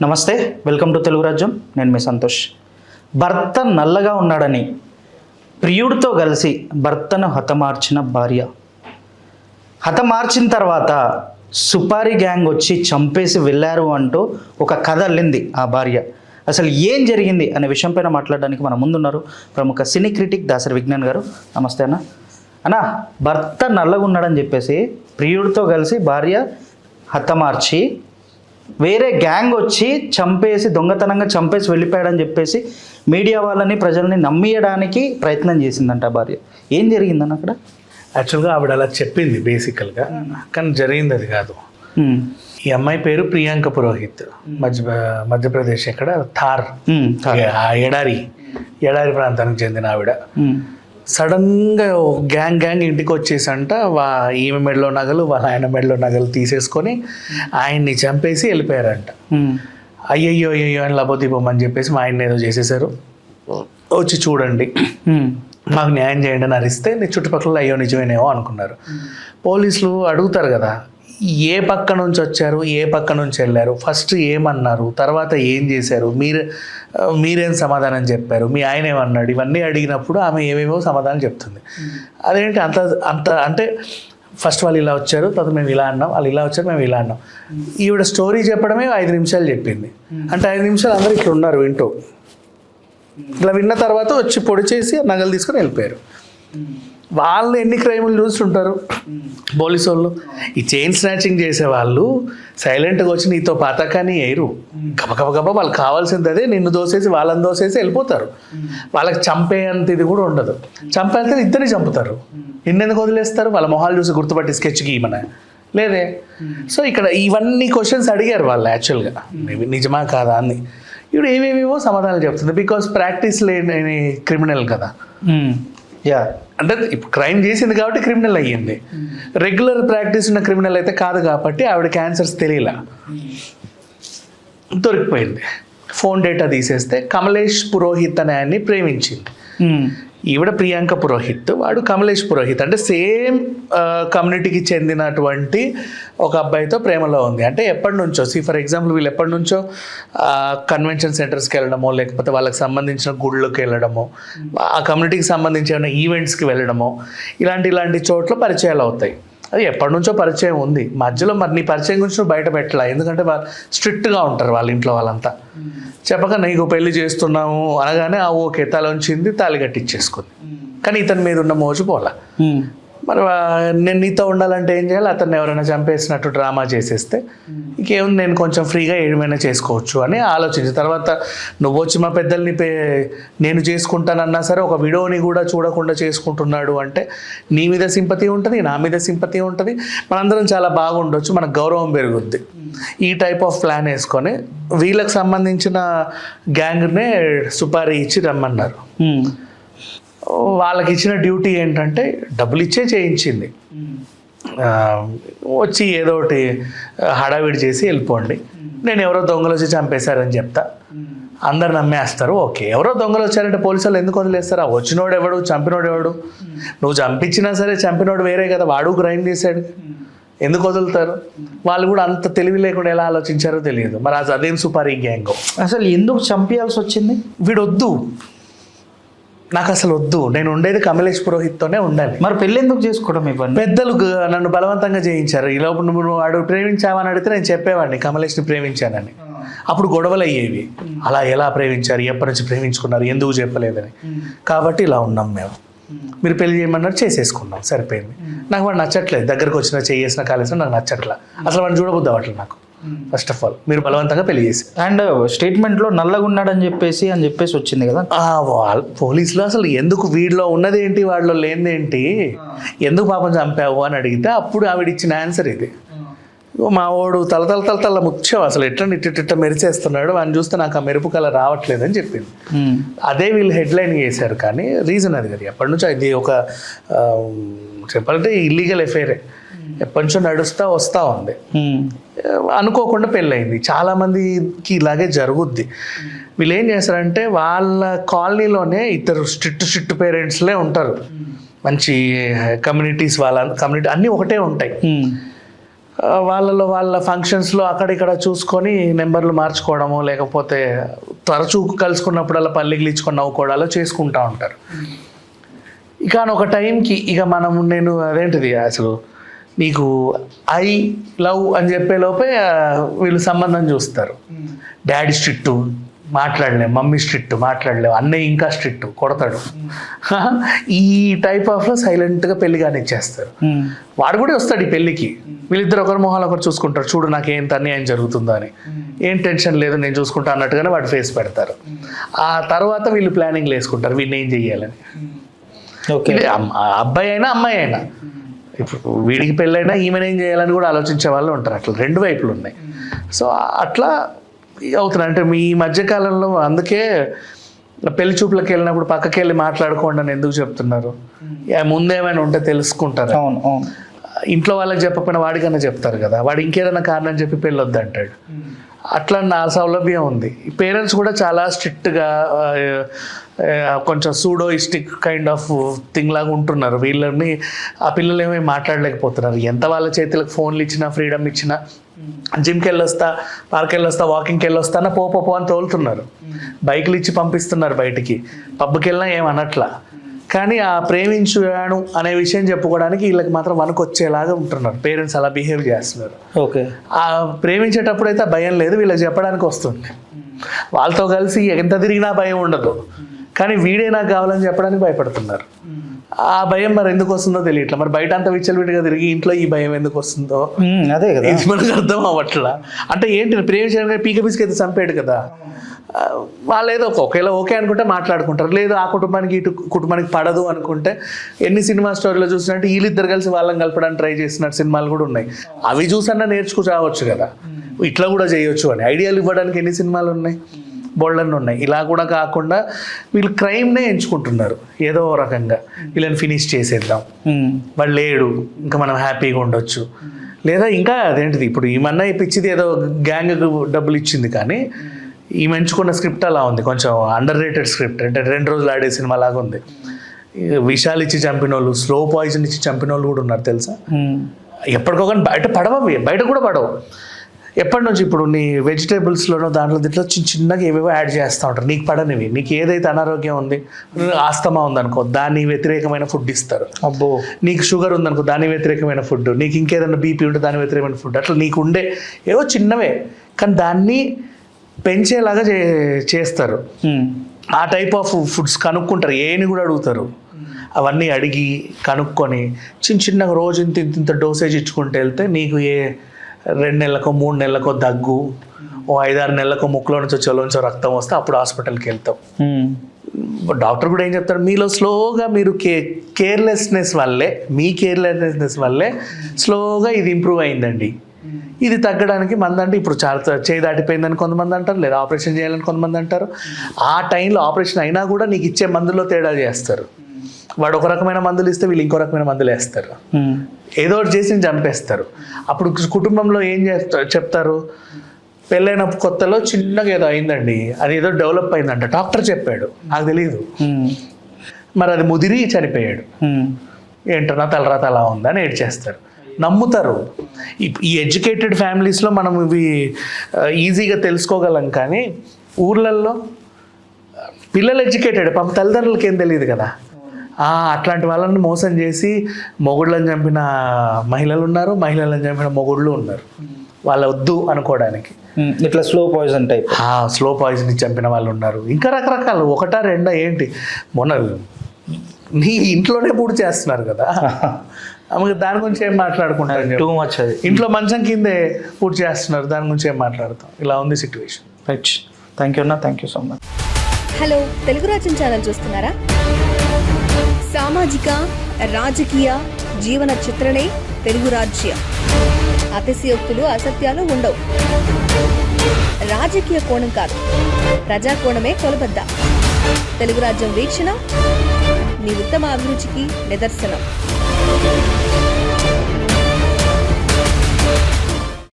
నమస్తే, welcome to Telugu రాజ్యం. నేను మీ సంతోష్. భర్త నల్లగా ఉన్నాడని ప్రియుడితో కలిసి భర్తను హతమార్చిన భార్య. హతమార్చిన తర్వాత సుపారీ గ్యాంగ్ వచ్చి చంపేసి వెళ్ళారు అంటూ ఒక కథ అల్లింది ఆ భార్య. అసలు ఏం జరిగింది అనే విషయంపైన మాట్లాడడానికి మన ముందున్నారు ప్రముఖ సినీ క్రిటిక్ దాసరి విజ్ఞాన్ గారు. నమస్తే అన్న. అన్న, భర్త నల్లగా ఉన్నాడని చెప్పేసి ప్రియుడితో కలిసి భార్య హతమార్చి వేరే గ్యాంగ్ వచ్చి చంపేసి దొంగతనంగా చంపేసి వెళ్ళిపోయాడని చెప్పేసి మీడియా వాళ్ళని ప్రజల్ని నమ్మియడానికి ప్రయత్నం చేసిందంట భార్య. ఏం జరిగిందని అక్కడ? యాక్చువల్గా ఆవిడ అలా చెప్పింది బేసికల్గా, కానీ జరిగింది అది కాదు. ఈ అమ్మాయి పేరు ప్రియాంక పురోహిత్. మధ్యప్రదేశ్ ఎక్కడ థార్ ఎడారి ప్రాంతానికి చెందిన ఆవిడ. సడన్గా గ్యాంగ్ ఇంటికి వచ్చేసంట ఈమె మెడలో నగలు వాళ్ళ ఆయన మెడలో నగలు తీసేసుకొని ఆయన్ని చంపేసి వెళ్ళిపోయారంట. అయ్యయ్యో అని లబోదీపమని చెప్పేసి మా ఆయన్ని ఏదో చేసేసారు, వచ్చి చూడండి మాకు న్యాయం చేయండి అని అరిస్తే చుట్టుపక్కల అయ్యో నిజమేనేమో అనుకున్నారు. పోలీసులు అడుగుతారు కదా, ఏ పక్క నుంచి వచ్చారు, ఏ పక్క నుంచి వెళ్ళారు, ఫస్ట్ ఏమన్నారు, తర్వాత ఏం చేశారు, మీరేం సమాధానం చెప్పారు, మీ ఆయన ఏమన్నాడు, ఇవన్నీ అడిగినప్పుడు ఆమె ఏమేమో సమాధానం చెప్తుంది. అదేంటి అంత అంటే ఫస్ట్ వాళ్ళు ఇలా వచ్చారు, తర్వాత మేము ఇలా అన్నాం, వాళ్ళు ఇలా వచ్చారు, మేము ఇలా అన్నాం. ఈవిడ స్టోరీ చెప్పడమే 5 నిమిషాలు చెప్పింది. అంటే 5 నిమిషాలు అందరూ ఇట్లా ఉన్నారు వింటూ. ఇట్లా విన్న తర్వాత వచ్చి పొడి చేసి నగలు తీసుకొని వెళ్ళిపోయారు. వాళ్ళు ఎన్ని క్రైములు చూస్తుంటారు పోలీసు వాళ్ళు. ఈ చైన్ స్నాచింగ్ చేసే వాళ్ళు సైలెంట్గా వచ్చి నీతో పాతకాన్ని వేయరు. గబగబ వాళ్ళకి కావాల్సింది అదే, నిన్ను దోసేసి వాళ్ళని దోసేసి వెళ్ళిపోతారు. వాళ్ళకి చంపేంత ఇది కూడా ఉండదు. చంపేస్తే ఇద్దరిని చంపుతారు. నిన్నెందుకు వదిలేస్తారు? వాళ్ళ మొహాలు చూసి గుర్తుపట్టి స్కెచ్ గీయమని లేదే. సో ఇక్కడ ఇవన్నీ క్వశ్చన్స్ అడిగారు వాళ్ళు యాక్చువల్గా, నిజమా కాదా అని. ఇప్పుడు ఏమేమేమో సమాధానాలు చెప్తుంది. బికాస్ ప్రాక్టీస్ లేని క్రిమినల్ కదా. అంటే ఇప్పుడు క్రైమ్ చేసింది కాబట్టి క్రిమినల్ అయ్యింది. రెగ్యులర్ ప్రాక్టీస్ ఉన్న క్రిమినల్ అయితే కాదు కాబట్టి ఆవిడ క్యాన్సర్స్ తెలియలా, దొరికిపోయింది. ఫోన్ డేటా తీసేస్తే కమలేష్ పురోహిత్ అనే ఆయన్ని ప్రేమించింది. ఈవిడ ప్రియాంక పురోహిత్, వాడు కమలేష్ పురోహిత్. అంటే సేమ్ కమ్యూనిటీకి చెందినటువంటి ఒక అబ్బాయితో ప్రేమలో ఉంది. అంటే ఎప్పటి నుంచో, ఫర్ ఎగ్జాంపుల్ వీళ్ళు ఎప్పటి నుంచో కన్వెన్షన్ సెంటర్స్కి వెళ్ళడమో, లేకపోతే వాళ్ళకి సంబంధించిన గుళ్ళకి వెళ్ళడమో, ఆ కమ్యూనిటీకి సంబంధించిన ఈవెంట్స్కి వెళ్ళడమో, ఇలాంటి చోట్ల పరిచయాలు అవుతాయి. అది ఎప్పటి నుంచో పరిచయం ఉంది. మధ్యలో మరి నీ పరిచయం గురించి నువ్వు బయట పెట్టలా, ఎందుకంటే వాళ్ళు స్ట్రిక్ట్గా ఉంటారు వాళ్ళ ఇంట్లో వాళ్ళంతా. చెప్పక నీకు పెళ్లి చేస్తున్నాము అనగానే ఓకే తలంచింది, తాళి కట్టించేసుకుంది. కానీ ఇతని మీద ఉన్న మోజు పోలా. మరి నేను నీతో ఉండాలంటే ఏం చేయాలి? అతన్ని ఎవరైనా చంపేసినట్టు డ్రామా చేసేస్తే ఇంకేముంది, నేను కొంచెం ఫ్రీగా ఏమైనా చేసుకోవచ్చు అని ఆలోచించి తర్వాత నువ్వు వచ్చి మా పెద్దల్ని నేను చేసుకుంటానన్నా సరే ఒక వీడియోని కూడా చూడకుండా చేసుకుంటున్నాడు అంటే నీ మీద సింపతి ఉంటుంది, నా మీద సింపతి ఉంటుంది, మనందరం చాలా బాగుండొచ్చు, మనకు గౌరవం పెరుగుద్ది. ఈ టైప్ ఆఫ్ ప్లాన్ వేసుకొని వీళ్ళకి సంబంధించిన గ్యాంగ్నే సుపారీ ఇచ్చి రమ్మన్నారు. వాళ్ళకి ఇచ్చిన డ్యూటీ ఏంటంటే డబ్బులు ఇచ్చే చేయించింది. వచ్చి ఏదో ఒకటి హడావిడి చేసి వెళ్ళిపోండి, నేను ఎవరో దొంగలు వచ్చి చంపేశారని చెప్తా, అందరు నమ్మేస్తారు. ఓకే, ఎవరో దొంగలు వచ్చారంటే పోలీసు వాళ్ళు ఎందుకు వదిలేస్తారు? వచ్చినోడు ఎవడు, చంపినోడు ఎవడు? నువ్వు చంపించినా సరే చంపినోడు వేరే కదా, వాడు క్రైమ్ చేశాడు, ఎందుకు వదులుతారు? వాళ్ళు కూడా అంత తెలివి లేకుండా ఎలా ఆలోచించారో తెలియదు. మరి అదేం సుపారీ గ్యాంగ్? అసలు ఎందుకు చంపేయాల్సి వచ్చింది? వీడొద్దు, నాకు అసలు వద్దు, నేను ఉండేది కమలేష్ పురోహిత్తోనే ఉండాలి. మరి పెళ్ళి ఎందుకు చేసుకోవడం? ఇవ్వండి, పెద్దలు నన్ను బలవంతంగా చేయించారు. ఇలా నువ్వు వాడు ప్రేమించావని అడిగితే నేను చెప్పేవాడిని కమలేష్ని ప్రేమించానని. అప్పుడు గొడవలు అయ్యేవి, అలా ఎలా ప్రేమించారు, ఎప్పటి నుంచి ప్రేమించుకున్నారు, ఎందుకు చెప్పలేదని. కాబట్టి ఇలా ఉన్నాం మేము. మీరు పెళ్లి చేయమన్నారు, చేసేసుకున్నాం, సరిపోయింది. నాకు వాడు నచ్చట్లేదు, దగ్గరకు వచ్చినా చేసిన కాలేసిన నాకు నచ్చట్లా, అసలు వాడిని చూడబుద్ది అవ్వట్లేదు నాకు. ఫస్ట్ ఆఫ్ ఆల్ మీరు బలవంతంగా పెళ్లి చేసి, అండ్ స్టేట్మెంట్లో నల్లగా ఉన్నాడని చెప్పేసి వచ్చింది కదా వాళ్ళు పోలీసులు. అసలు ఎందుకు వీడిలో ఉన్నది ఏంటి, వాడిలో లేనిదేంటి, ఎందుకు పాపం చంపావు అని అడిగితే అప్పుడు ఆవిడ ఇచ్చిన ఆన్సర్ ఇది. మా వాడు తల ముఖ్యం, అసలు ఎట్లా మెరిచేస్తున్నాడు, వాడిని చూస్తే నాకు ఆ మెరుపు కలర్ రావట్లేదు అని చెప్పింది. అదే వీళ్ళు హెడ్లైన్ చేశారు, కానీ రీజన్ అది కదా. ఎప్పటి నుంచో ఇది ఒక చెప్పాలంటే ఇల్లీగల్ ఎఫైరే, ఎప్పటి నుంచో నడుస్తూ వస్తూ ఉంది. అనుకోకుండా పెళ్ళయింది. చాలామందికి ఇలాగే జరుగుద్ది. వీళ్ళు ఏం చేస్తారంటే వాళ్ళ కాలనీలోనే ఇద్దరు స్ట్రిక్ట్ పేరెంట్స్లే ఉంటారు, మంచి కమ్యూనిటీస్, వాళ్ళ కమ్యూనిటీ అన్నీ ఒకటే ఉంటాయి. వాళ్ళలో వాళ్ళ ఫంక్షన్స్లో అక్కడిక్కడ చూసుకొని నెంబర్లు మార్చుకోవడము, లేకపోతే తరచూ కలుసుకున్నప్పుడల్లా పల్లికి ఇచ్చుకొని నవ్వుకోవడాలు చేసుకుంటూ ఉంటారు. ఇక ఒక టైంకి ఇక నేను అదేంటిది అసలు నీకు ఐ లవ్ అని చెప్పే లోపే వీళ్ళు సంబంధం చూస్తారు. డాడీ స్ట్రిక్ట్ మాట్లాడలేము, మమ్మీ స్ట్రిక్ట్ మాట్లాడలేము, అన్నయ్య ఇంకా స్ట్రిక్ట్ కొడతాడు. ఈ టైప్ ఆఫ్లో సైలెంట్గా పెళ్లి కానిచ్చేస్తారు. వాడు కూడా వస్తాడు ఈ పెళ్ళికి, వీళ్ళిద్దరు ఒకరి మొహాలు ఒకరు చూసుకుంటారు, చూడు నాకు ఏంత అన్యాయం జరుగుతుందో అని, ఏం టెన్షన్ లేదు నేను చూసుకుంటా అన్నట్టుగానే వాడు ఫేస్ పెడతారు. ఆ తర్వాత వీళ్ళు ప్లానింగ్లు వేసుకుంటారు వీడిని ఏం చెయ్యాలని. అబ్బాయి అయినా అమ్మాయి అయినా, ఇప్పుడు వీడికి పెళ్ళైనా ఈమెను ఏం చేయాలని కూడా ఆలోచించే వాళ్ళు ఉంటారు. అట్లా రెండు వైపులు ఉన్నాయి. సో అట్లా అవుతున్నాయి. అంటే మీ మధ్యకాలంలో అందుకే పెళ్లి చూపులకు వెళ్ళినప్పుడు పక్కకి వెళ్ళి మాట్లాడుకోండి అని ఎందుకు చెప్తున్నారు? ముందేమైనా ఉంటే తెలుసుకుంటారు. ఇంట్లో వాళ్ళకి చెప్పకపోయినా వాడికన్నా చెప్తారు కదా, వాడు ఇంకేదైనా కారణం చెప్పి పెళ్ళి వద్దంటాడు. అట్లా నా సౌలభ్యం ఉంది. పేరెంట్స్ కూడా చాలా స్ట్రిక్ట్గా కొంచెం సూడోయిస్టిక్ కైండ్ ఆఫ్ థింగ్ లాగా ఉంటున్నారు. వీళ్ళని ఆ పిల్లలు ఏమీ మాట్లాడలేకపోతున్నారు. ఎంత వాళ్ళ చేతులకు ఫోన్లు ఇచ్చినా, ఫ్రీడమ్ ఇచ్చినా, జిమ్కి వెళ్ళొస్తా, పార్క్ వెళ్ళొస్తా, వాకింగ్కి వెళ్ళొస్తానా పో అని తోలుతున్నారు. బైకులు ఇచ్చి పంపిస్తున్నారు బయటికి, పబ్కి వెళ్ళినా ఏమనట్లా. కానీ ఆ ప్రేమించాను అనే విషయం చెప్పుకోవడానికి వీళ్ళకి మాత్రం వనకొచ్చేలాగా ఉంటున్నారు. పేరెంట్స్ అలా బిహేవ్ చేస్తున్నారు. ఓకే, ఆ ప్రేమించేటప్పుడు అయితే భయం లేదు, వీళ్ళకి చెప్పడానికి వస్తుంది. వాళ్ళతో కలిసి ఎంత తిరిగినా భయం ఉండదు, కానీ వీడే నాకు కావాలని చెప్పడానికి భయపడుతున్నారు. ఆ భయం మరి ఎందుకు వస్తుందో తెలియట్లా. మరి బయట అంతా విచ్చలవిడిగా తిరిగి ఇంట్లో ఈ భయం ఎందుకు వస్తుందో అదే కదా, ఇది మనకు అర్థం అవ్వట్లా. అంటే ఏంటి, ప్రేమించడానికి పీక పీసుకి అయితే చంపాడు కదా. వాళ్ళు ఏదో ఒకవేళ ఓకే అనుకుంటే మాట్లాడుకుంటారు, లేదు ఆ కుటుంబానికి ఇటు కుటుంబానికి పడదు అనుకుంటే, ఎన్ని సినిమా స్టోరీలో చూసినట్టు వీళ్ళిద్దరు కలిసి వాళ్ళని కలపడానికి ట్రై చేసినట్టు సినిమాలు కూడా ఉన్నాయి. అవి చూసన్నా నేర్చుకు రావచ్చు కదా, ఇట్లా కూడా చేయొచ్చు అని ఐడియాలు ఇవ్వడానికి ఎన్ని సినిమాలు ఉన్నాయి, బోల్డన్ ఉన్నాయి. ఇలా కూడా కాకుండా వీళ్ళు క్రైమ్నే ఎంచుకుంటున్నారు. ఏదో రకంగా వీళ్ళని ఫినిష్ చేసేద్దాం, వాళ్ళు లేడు ఇంకా మనం హ్యాపీగా ఉండొచ్చు. లేదా ఇంకా అదేంటిది, ఇప్పుడు ఈమన్నా పిచ్చిది ఏదో గ్యాంగ్ డబ్బులు ఇచ్చింది, కానీ ఈ ఎంచుకున్న స్క్రిప్ట్ అలా ఉంది, కొంచెం అండర్ రేటెడ్ స్క్రిప్ట్. అంటే 2 రోజులు ఆడే సినిమా లాగా ఉంది. విషాలు ఇచ్చి చంపిన వాళ్ళు, స్లో పాయిజన్ ఇచ్చి చంపిన వాళ్ళు కూడా ఉన్నారు తెలుసా. ఎప్పటికొకని బయట కూడా పడవు. ఎప్పటి నుంచి ఇప్పుడు నీ వెజిటేబుల్స్లోనో దాంట్లో దీంట్లో చిన్నగా ఏవేవో యాడ్ చేస్తూ ఉంటారు, నీకు పడనివి. నీకు ఏదైతే అనారోగ్యం ఉంది, ఆస్తమా ఉందనుకో దాని వ్యతిరేకమైన ఫుడ్ ఇస్తారు. అబ్బో, నీకు షుగర్ ఉందనుకో దాని వ్యతిరేకమైన ఫుడ్, నీకు ఇంకేదైనా బీపీ ఉంటే దాని వ్యతిరేకమైన ఫుడ్. అట్లా నీకు ఉండే ఏవో చిన్నవే, కానీ దాన్ని పెంచేలాగా చేస్తారు. ఆ టైప్ ఆఫ్ ఫుడ్స్ కనుక్కుంటారు, ఏని కూడా అడుగుతారు. అవన్నీ అడిగి కనుక్కొని చిన్నగా రోజు ఇంత డోసేజ్ ఇచ్చుకుంటూ వెళ్తే నీకు 2 నెలలకో 3 నెలలకో దగ్గు, 5-6 నెలలకో ముక్కులో నుంచి చెలోంచో రక్తం వస్తే అప్పుడు హాస్పిటల్కి వెళ్తాం. డాక్టర్ కూడా ఏం చెప్తారు, మీలో స్లోగా మీరు కేర్లెస్నెస్ వల్లే స్లోగా ఇది ఇంప్రూవ్ అయిందండి. ఇది తగ్గడానికి మందంటే ఇప్పుడు చాలా చేయి దాటిపోయిందని కొంతమంది అంటారు, లేదా ఆపరేషన్ చేయాలని కొంతమంది అంటారు. ఆ టైంలో ఆపరేషన్ అయినా కూడా నీకు ఇచ్చే మందులో తేడా చేస్తారు. వాడు ఒక రకమైన మందులు ఇస్తే వీళ్ళు ఇంకో రకమైన మందులు వేస్తారు, ఏదో ఒకటి చేసి చంపేస్తారు. అప్పుడు కుటుంబంలో ఏం చెప్తారు, పెళ్ళైన కొత్తలో చిన్నగా ఏదో అయిందండి, అది ఏదో డెవలప్ అయిందంట, డాక్టర్ చెప్పాడు, నాకు తెలియదు, మరి అది ముదిరి చనిపోయాడు, ఏంటన్నా తలరాత అలా ఉందని ఏడ్చేస్తారు, నమ్ముతారు. ఈ ఎడ్యుకేటెడ్ ఫ్యామిలీస్లో మనం ఇవి ఈజీగా తెలుసుకోగలం, కానీ ఊర్లల్లో పిల్లలు ఎడ్యుకేటెడ్, పాపం తల్లిదండ్రులకి ఏం తెలియదు కదా. అట్లాంటి వాళ్ళని మోసం చేసి మొగుళ్ళని చంపిన మహిళలు ఉన్నారు, మహిళలను చంపిన మొగుళ్ళు ఉన్నారు. వాళ్ళ వద్దు అనుకోవడానికి ఇట్లా slow poison type, slow poison చంపిన వాళ్ళు ఉన్నారు. ఇంకా రకరకాలు, 1-2 ఏంటి, మొన్న నీ ఇంట్లోనే పూర్తి చేస్తున్నారు కదా, ఆమె దాని గురించి ఏం మాట్లాడుకుంటారు, టూ మచ్. అది ఇంట్లో మంచం కిందే పూర్తి చేస్తున్నారు, దాని గురించి ఏం మాట్లాడతాం. ఇలా ఉంది సిచ్యువేషన్. రైట్, థ్యాంక్ యూ అన్న, thank you so much. Hello, Telugu రాజ్యం ఛానల్ చూస్తున్నారా? సామాజిక రాజకీయ జీవన చిత్రణే తెలుగు రాజ్యం. అతిశయోక్తులు అసత్యాలు ఉండవు. రాజకీయ కోణం కాదు, ప్రజా కోణమే కొలబద్ద. తెలుగు రాజ్యం వీక్షణ మీ ఉత్తమ అభిరుచికి నిదర్శనం.